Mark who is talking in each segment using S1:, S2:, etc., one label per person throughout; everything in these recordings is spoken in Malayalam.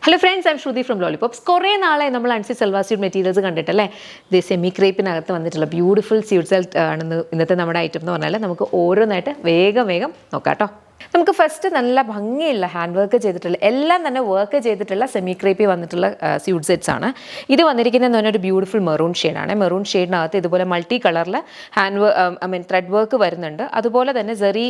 S1: Hello friends, I am Shruti from lollipops. കുറേ നാളെ നമ്മൾ അൻസി സൽവാർ സ്യൂട്ട് മെറ്റീരിയൽസ് കണ്ടിട്ടല്ലേ. ഇത് സെമി ക്രേപ്പിനകത്ത് വന്നിട്ടുള്ള ബ്യൂട്ടിഫുൾ സ്യൂട്ട് സെൽറ്റ് ആണെന്ന് ഇന്നത്തെ നമ്മുടെ ഐറ്റം എന്ന് പറഞ്ഞാൽ നമുക്ക് ഓരോന്നായിട്ട് വേഗം നോക്കാം കേട്ടോ. നമുക്ക് ഫസ്റ്റ് നല്ല ഭംഗിയുള്ള ഹാൻഡ് വർക്ക് ചെയ്തിട്ടുള്ള എല്ലാം തന്നെ വർക്ക് ചെയ്തിട്ടുള്ള സെമി ക്രേപ്പി വന്നിട്ടുള്ള സ്യൂട്ട് സെറ്റ്സ് ആണ്. ഇത് വന്നിരിക്കുന്നതെന്ന് പറഞ്ഞാൽ ഒരു ബ്യൂട്ടിഫുൾ മെറൂൺ ഷെയ്ഡാണ്. മെറൂൺ ഷെയ്ഡിനകത്ത് ഇതുപോലെ മൾട്ടി കളറിൽ ത്രെഡ് വർക്ക് വരുന്നുണ്ട്. അതുപോലെ തന്നെ സെറി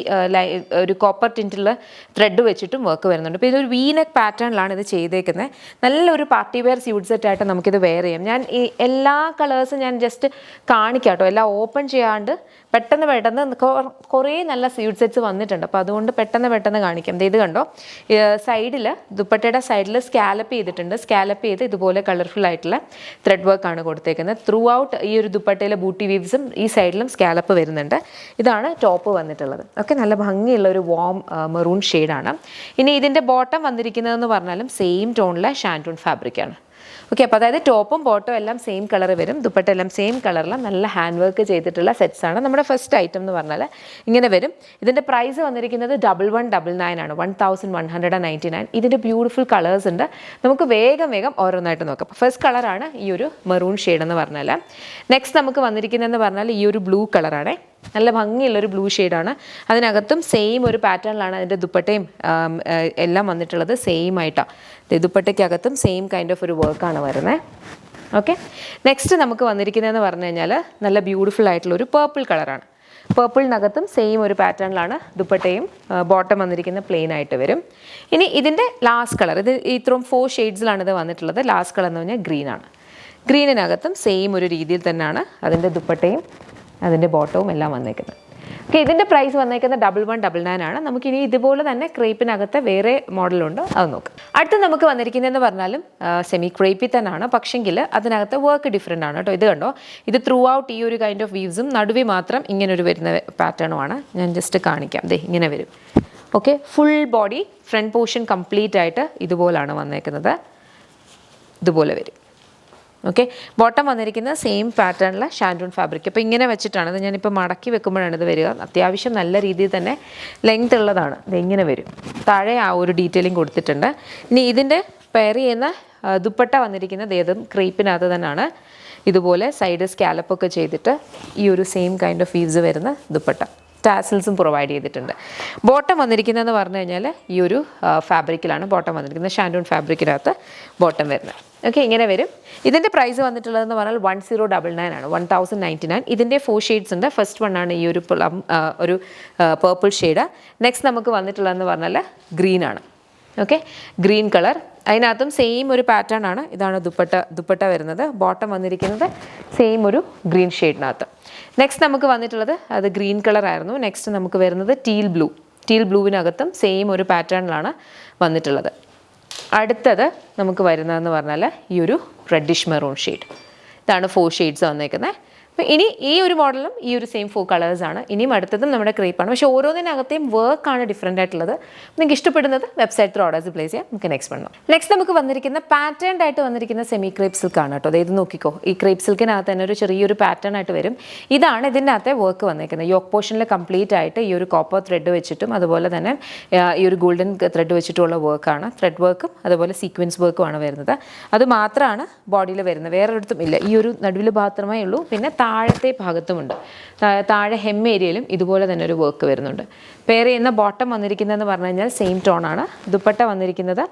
S1: ഒരു കോപ്പർ ടിൻറ്റിൽ ത്രെഡ് വെച്ചിട്ടും വർക്ക് വരുന്നുണ്ട്. ഇപ്പോൾ ഇതൊരു വീനെക്ക് പാറ്റേണിലാണ് ഇത് ചെയ്തേക്കുന്നത്. നല്ലൊരു പാർട്ടി വെയർ സ്യൂട്ട് സെറ്റായിട്ട് നമുക്കിത് വെയർ ചെയ്യാം. ഞാൻ ഈ എല്ലാ കളേഴ്സും ഞാൻ ജസ്റ്റ് കാണിക്കാം കേട്ടോ, എല്ലാം ഓപ്പൺ ചെയ്യാണ്ട് പെട്ടെന്ന് കുറേ നല്ല സ്യൂട്ട് സെറ്റ്സ് വന്നിട്ടുണ്ട്. അപ്പോൾ അതുകൊണ്ട് പെട്ടെന്ന് കാണിക്കാം. ഇത് കണ്ടോ, സൈഡിൽ ദുപ്പട്ടയുടെ സൈഡിൽ സ്കാലപ്പ് ചെയ്തിട്ടുണ്ട്. സ്കാലപ്പ് ചെയ്ത് ഇതുപോലെ കളർഫുൾ ആയിട്ടുള്ള ത്രെഡ് വർക്കാണ് കൊടുത്തേക്കുന്നത്. ത്രൂ ഔട്ട് ഈ ഒരു ദുപ്പട്ടയിലെ ബൂട്ടി വീവ്സും ഈ സൈഡിലും സ്കാലപ്പ് വരുന്നുണ്ട്. ഇതാണ് ടോപ്പ് വന്നിട്ടുള്ളത്. ഓക്കെ, നല്ല ഭംഗിയുള്ള ഒരു വാം മെറൂൺ ഷെയ്ഡാണ്. ഇനി ഇതിൻ്റെ ബോട്ടം വന്നിരിക്കുന്നതെന്ന് പറഞ്ഞാലും സെയിം ടോണിലെ ഷാൻറ്റൂൺ ഫാബ്രിക്കാണ്. ഓക്കെ, അപ്പോൾ അതായത് ടോപ്പും ബോട്ടും എല്ലാം സെയിം കളർ വരും. ദുപ്പട്ട എല്ലാം സെയിം കളറിൽ നല്ല ഹാൻഡ് വർക്ക് ചെയ്തിട്ടുള്ള സെറ്റ്സാണ്. നമ്മുടെ ഫസ്റ്റ് ഐറ്റം എന്ന് പറഞ്ഞാൽ ഇങ്ങനെ വരും. ഇതിൻ്റെ പ്രൈസ് വന്നിരിക്കുന്നത് 1199 ആണ്, 1199. ഇതിൻ്റെ ബ്യൂട്ടിഫുൾ കളേഴ്സ് ഉണ്ട്. നമുക്ക് വേഗം ഓരോന്നായിട്ട് നോക്കാം. ഫസ്റ്റ് കളറാണ് ഈ ഒരു മെറൂൺ ഷെയ്ഡ് എന്ന് പറഞ്ഞാൽ. നെക്സ്റ്റ് നമുക്ക് വന്നിരിക്കുന്നതെന്ന് പറഞ്ഞാൽ ഈ ഒരു ബ്ലൂ കളറാണ്. നല്ല ഭംഗിയുള്ളൊരു ബ്ലൂ ഷെയ്ഡാണ്. അതിനകത്തും സെയിം ഒരു പാറ്റേണിലാണ് അതിൻ്റെ ദുപ്പട്ടയും എല്ലാം വന്നിട്ടുള്ളത്. സെയിം ആയിട്ടാണ് ദുപ്പട്ടയ്ക്കകത്തും സെയിം കൈൻഡ് ഓഫ് ഒരു വർക്കാണ് വരുന്നത്. ഓക്കെ, നെക്സ്റ്റ് നമുക്ക് വന്നിരിക്കുന്നതെന്ന് പറഞ്ഞു കഴിഞ്ഞാൽ നല്ല ബ്യൂട്ടിഫുൾ ആയിട്ടുള്ളൊരു പേർപ്പിൾ കളറാണ്. പേർപ്പിളിനകത്തും സെയിം ഒരു പാറ്റേണിലാണ് ദുപ്പട്ടയും ബോട്ടം വന്നിരിക്കുന്ന പ്ലെയിൻ ആയിട്ട് വരും. ഇനി ഇതിൻ്റെ ലാസ്റ്റ് കളർ, ഇത് ഇത്രയും 4 ഷെയ്ഡ്സിലാണ് ഇത് വന്നിട്ടുള്ളത്. ലാസ്റ്റ് കളർ എന്ന് പറഞ്ഞാൽ ഗ്രീനാണ്. ഗ്രീനിനകത്തും സെയിം ഒരു രീതിയിൽ തന്നെയാണ് അതിൻ്റെ ദുപ്പട്ടയും അതിൻ്റെ ബോട്ടവും എല്ലാം വന്നേക്കുന്നത്. ഓക്കെ, ഇതിൻ്റെ പ്രൈസ് വന്നേക്കുന്നത് 1199 ആണ്. നമുക്കിനി ഇതുപോലെ തന്നെ ക്രേപ്പിനകത്ത് വേറെ മോഡലുണ്ട്, അത് നോക്കാം. അടുത്ത് നമുക്ക് വന്നിരിക്കുന്നതെന്ന് പറഞ്ഞാലും സെമി ക്രേപ്പിൽ തന്നെയാണ്, പക്ഷെങ്കിൽ അതിനകത്ത് വർക്ക് ഡിഫറെൻ്റ് ആണ് കേട്ടോ. ഇത് കണ്ടോ, ഇത് ത്രൂ ഔട്ട് ഈ ഒരു കൈൻഡ് ഓഫ് വീവ്സും നടുവി മാത്രം ഇങ്ങനൊരു വരുന്ന പാറ്റേണുമാണ്. ഞാൻ ജസ്റ്റ് കാണിക്കാം. ദേ ഇങ്ങനെ വരും. Okay, full body front portion complete ആയിട്ട് ഇതുപോലാണ് വന്നേക്കുന്നത്. ഇതുപോലെ വരും. ഓക്കെ, ബോട്ടം വന്നിരിക്കുന്നത് സെയിം പാറ്റേണിൽ ഷാൻറ്റൂൺ ഫാബ്രിക്. അപ്പോൾ ഇങ്ങനെ വെച്ചിട്ടാണ് ഇത്, ഞാനിപ്പോൾ മടക്കി വെക്കുമ്പോഴാണ് ഇത് വരിക. അത്യാവശ്യം നല്ല രീതിയിൽ തന്നെ ലെങ്ത് ഉള്ളതാണ്. ഇത് ഇങ്ങനെ വരും. താഴെ ആ ഒരു ഡീറ്റെയിലിംഗ് കൊടുത്തിട്ടുണ്ട്. ഇനി ഇതിൻ്റെ പെയർ ചെയ്യുന്ന ദുപ്പട്ട വന്നിരിക്കുന്നത് ഏതും ക്രേപ്പിനകത്ത് തന്നെയാണ്. ഇതുപോലെ സൈഡ് സ്കാലപ്പൊക്കെ ചെയ്തിട്ട് ഈ ഒരു സെയിം കൈൻഡ് ഓഫ് വീവ്സ് വരുന്ന ദുപ്പട്ട, ടാസിൽസും പ്രൊവൈഡ് ചെയ്തിട്ടുണ്ട്. ബോട്ടം വന്നിരിക്കുന്നതെന്ന് പറഞ്ഞു കഴിഞ്ഞാൽ ഈ ഒരു ഫാബ്രിക്കിലാണ് ബോട്ടം വന്നിരിക്കുന്നത്. ഷാൻറ്റൂൺ ഫാബ്രിക്കിനകത്ത് ബോട്ടം വരുന്നത്. ഓക്കെ, ഇങ്ങനെ വരും. ഇതിൻ്റെ പ്രൈസ് വന്നിട്ടുള്ളതെന്ന് പറഞ്ഞാൽ 1099 ആണ്, 1099. ഇതിൻ്റെ 4 ഷെയ്ഡ്സ് ഉണ്ട്. ഫസ്റ്റ് വൺ ആണ് ഈ ഒരു ഒരു പേർപ്പിൾ ഷെയ്ഡ്. നെക്സ്റ്റ് നമുക്ക് വന്നിട്ടുള്ളതെന്ന് പറഞ്ഞാൽ ഗ്രീനാണ്. Okay, green colour. അതിനകത്തും സെയിം ഒരു പാറ്റേൺ ആണ്. ഇതാണ് ദുപ്പട്ട വരുന്നത്. ബോട്ടം വന്നിരിക്കുന്നത് സെയിം ഒരു ഗ്രീൻ ഷെയ്ഡിനകത്ത്. നെക്സ്റ്റ് നമുക്ക് വന്നിട്ടുള്ളത് അത് ഗ്രീൻ കളർ ആയിരുന്നു. നെക്സ്റ്റ് നമുക്ക് വരുന്നത് ടീൽ ബ്ലൂവിനകത്തും സെയിം ഒരു പാറ്റേണിലാണ് വന്നിട്ടുള്ളത്. അടുത്തത് നമുക്ക് വരുന്നതെന്ന് പറഞ്ഞാൽ ഈ ഒരു റെഡിഷ് മെറൂൺ ഷെയ്ഡ്. ഇതാണ് 4 ഷെയ്ഡ്സ് വന്നേക്കുന്നത്. അപ്പോൾ ഇനി ഈ ഒരു മോഡലും ഈ ഒരു സെയിം 4 കളേഴ്സാണ്. ഇനിയും അടുത്തതും നമ്മുടെ ക്രേപ്പാണ്. പക്ഷേ ഓരോന്നിനകത്തെയും വർക്കാണ് ഡിഫറെൻ്റ് ആയിട്ടുള്ളത്. നിങ്ങൾക്ക് ഇഷ്ടപ്പെടുന്നത് വെബ്സൈറ്റ് ത്രൂ ഓർഡേഴ്സ് പ്ലേസ് ചെയ്യാം. നമുക്ക് നെക്സ്റ്റ് വന്നു. നെക്സ്റ്റ് നമുക്ക് വന്നിരിക്കുന്ന പാറ്റേൺ ആയിട്ട് വന്നിരിക്കുന്ന സെമി ക്രേപ്പ് സിൽക്കാണ് കേട്ടോ. അതായത് നോക്കിക്കോ, ഈ ക്രേപ്പ് സിൽക്കിനകത്ത് തന്നെ ഒരു ചെറിയൊരു പാറ്റേൺ ആയിട്ട് വരും. ഇതാണ് ഇതിൻ്റെ അകത്തെ വർക്ക് വന്നിരിക്കുന്നത്. യോക്ക് പോർഷനിൽ കംപ്ലീറ്റ് ആയിട്ട് ഈ ഒരു കോപ്പർ ത്രെഡ് വെച്ചിട്ടും അതുപോലെ തന്നെ ഈ ഒരു ഗോൾഡൻ ത്രെഡ് വെച്ചിട്ടുള്ള വർക്കാണ്. ത്രെഡ് വർക്കും അതുപോലെ സീക്വൻസ് വർക്കുമാണ് വരുന്നത്. അത് മാത്രമാണ് ബോഡിയിൽ വരുന്നത്, വേറൊരിടത്തും ഇല്ല. ഈ ഒരു നടുവിൽ മാത്രമേ ഉള്ളൂ. പിന്നെ താഴത്തെ ഭാഗത്തുമുണ്ട്. താഴെ ഹെം ഏരിയയിലും ഇതുപോലെ തന്നെ ഒരു വർക്ക് വരുന്നുണ്ട്. പെയർ ചെയ്യുന്ന ബോട്ടം വന്നിരിക്കുന്നതെന്ന് പറഞ്ഞു കഴിഞ്ഞാൽ സെയിം ടോണാണ്. ദുപ്പട്ട വന്നിരിക്കുന്നത്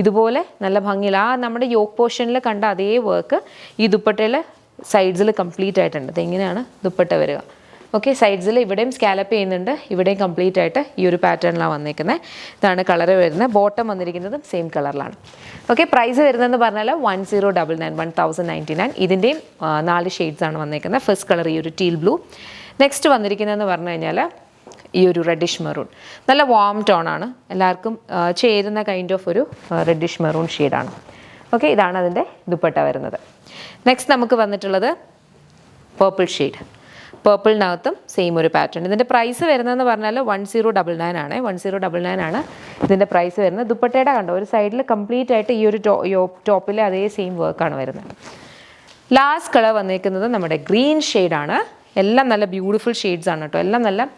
S1: ഇതുപോലെ നല്ല ഭംഗിയിൽ ആ നമ്മുടെ യോക്ക് പോർഷനിൽ കണ്ട അതേ വർക്ക് ഈ ദുപ്പട്ടയിൽ സൈഡ്സിൽ കംപ്ലീറ്റ് ആയിട്ടുണ്ട്. ഇതെങ്ങനെയാണ് ദുപ്പട്ട വരിക. ഓക്കെ, സൈഡ്സിൽ ഇവിടെയും സ്കാലപ്പ് ചെയ്യുന്നുണ്ട്, ഇവിടെയും കംപ്ലീറ്റ് ആയിട്ട് ഈ ഒരു പാറ്റേണിലാണ് വന്നിരിക്കുന്നത്. ഇതാണ് കളർ വരുന്നത്. ബോട്ടം വന്നിരിക്കുന്നതും സെയിം കളറിലാണ്. ഓക്കെ, പ്രൈസ് വരുന്നതെന്ന് പറഞ്ഞാൽ 1099. ഇതിൻ്റെയും 4 ഷെയ്ഡ്സാണ് വന്നിരിക്കുന്നത്. ഫസ്റ്റ് കളർ ഈ ഒരു ടീൽ ബ്ലൂ. നെക്സ്റ്റ് വന്നിരിക്കുന്നതെന്ന് പറഞ്ഞു കഴിഞ്ഞാൽ ഈ ഒരു റെഡിഷ് മെറൂൺ. നല്ല വാം ടോണാണ്, എല്ലാവർക്കും ചേരുന്ന കൈൻഡ് ഓഫ് ഒരു റെഡിഷ് മെറൂൺ ഷെയ്ഡാണ്. ഓക്കെ, ഇതാണ് അതിൻ്റെ ദുപ്പട്ട വരുന്നത്. നെക്സ്റ്റ് നമുക്ക് വന്നിട്ടുള്ളത് പേർപ്പിൾ ഷെയ്ഡ്. പേർപ്പിളിനകത്തും സെയിം ഒരു പാറ്റേൺ. ഇതിൻ്റെ പ്രൈസ് വരുന്നതെന്ന് പറഞ്ഞാൽ 1099 ആണ്. 1099 ആണ് ഇതിൻ്റെ പ്രൈസ് വരുന്നത്. ദുപ്പട്ടയുടെ കണ്ടോ, ഒരു സൈഡിൽ കംപ്ലീറ്റ് ആയിട്ട് ഈ ഒരു ടോപ്പിലെ അതേ സെയിം വർക്കാണ് വരുന്നത്. ലാസ്റ്റ് കളർ വന്നിരിക്കുന്നത് നമ്മുടെ ഗ്രീൻ ഷെയ്ഡാണ്. എല്ലാം നല്ല ബ്യൂട്ടിഫുൾ ഷെയ്ഡ്സ് ആണ് കേട്ടോ. എല്ലാം നല്ല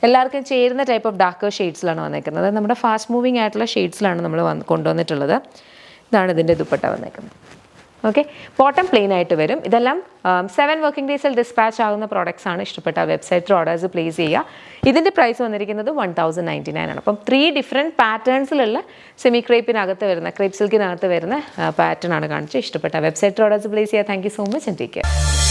S1: എല്ലാവർക്കും ചേരുന്ന ടൈപ്പ് ഓഫ് ഡാർക്ക് ഷെയ്ഡ്സിലാണ് വന്നിരിക്കുന്നത്. നമ്മുടെ ഫാസ്റ്റ് മൂവിങ് ആയിട്ടുള്ള ഷെയ്ഡ്സിലാണ് നമ്മൾ കൊണ്ടുവന്നിട്ടുള്ളത്. ഇതാണ് ഇതിൻ്റെ ദുപ്പട്ട വന്നേക്കുന്നത്. ഓക്കെ, ബോട്ടം പ്ലെയിൻ ആയിട്ട് വരും. ഇതെല്ലാം 7 വർക്കിംഗ് ഡേയ്സിൽ ഡിസ്പാച്ച് ആകുന്ന പ്രോഡക്ട്സ് ആണ്. ഇഷ്ടപ്പെട്ട വെബ്സൈറ്റിൽ ഓർഡേഴ്സ് പ്ലേസ് ചെയ്യുക. ഇതിൻ്റെ പ്രൈസ് വന്നിരിക്കുന്നത് 1099 ആണ്. അപ്പം 3 ഡിഫറെൻറ്റ് പാറ്റേൺസിലുള്ള സെമി ക്രേപ്പിനകത്ത് വരുന്ന, ക്രേപ്പ് സിൽക്കിനകത്ത് വരുന്ന പാറ്റേൺ ആണ് കാണിച്ച്. ഇഷ്ടപ്പെട്ട വെബ്സൈറ്റിൽ ഓർഡേഴ്സ് പ്ലേസ് ചെയ്യുക. Thank you so much and take care.